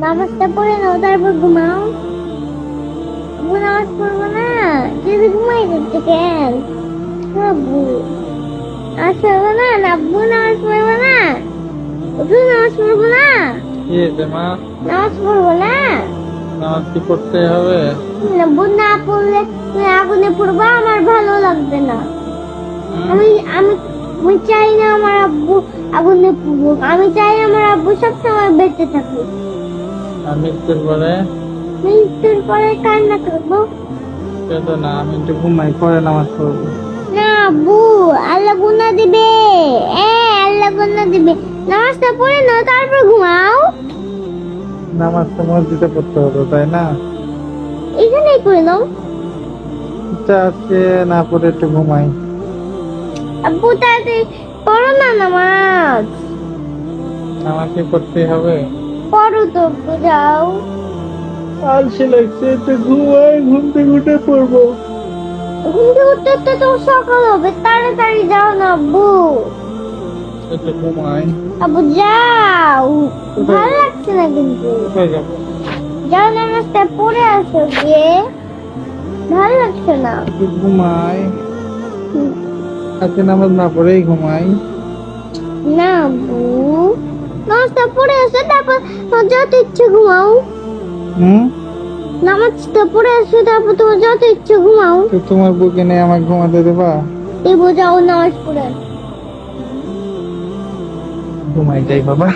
নামাজটা পড়ে নাও তারপর ঘুমাও। আব্বু নামাজ পড়বো না, যদি ঘুমাই যাচ্ছে কেন? আব্বু নামাজ পড়বো না, আব্বু নামাজ পড়বো না, তুই নামাজ পড়বো না, কি হয়েছে মা? নামাজ পড়বো না। নামাজ কি পড়তে হবে? আব্বু না পড়লে তুমি আগুনে পড়বো, আমার ভালো লাগবে না। আমি আমি আমি চাই না আমার আব্বু আগুনে পড়ুক, আমি চাই আমার আব্বু সবসময় বেঁচে থাকুক। আমি মৃত্যুর পরে মৃত্যুর পরে কান্না করবো কেঁদো না, আমি একটু ঘুমাই, পরে নামাজ পড়বো। না আব্বু, আল্লাহ গুনাহ দিবে। আল্লাহ গুনাহ দিবে। নামাজটা পড়ে নাও তারপর ঘুমাও। নামাজ তো মসজিদে পড়তে হতো, তাই না? এখানেই করে নাও। আচ্ছা, আজকে না পড়ে একটু ঘুমাই। আব্বু তাড়াতাড়ি পড়ো না নামাজ। নামাজ কি পড়তে হবে? পড়ো তো আব্বু, যাও। আলসে লাগছে, একটু ঘুমাই, ঘুম থেকে উঠে পড়বো। ঘুম থেকে উঠতে উঠতে তো সকাল হবে, তাড়াতাড়ি যাও না আব্বু। একটু ঘুমাই। আব্বু যাও, ভালো লাগছে না কিন্তু। কোথায় যাবো? যাও নামাজটা পড়ে আসো গিয়ে, ভালো লাগছে না। একটু ঘুমাই। আজকে নামাজ না পড়েই ঘুমাই। না আব্বু, নামাজটা পড়ে আসো তারপর তোমার যত ইচ্ছে ঘুমাও। হুম? নামাজটা পড়ে আসো তারপর তোমার যত ইচ্ছে ঘুমাও। তো তোমার বুকে নিয়ে আমাকে ঘুমাতে দেবা? দেবো, যাও নামাজ পড়ে আসো। ঘুমাই যাই বাবা।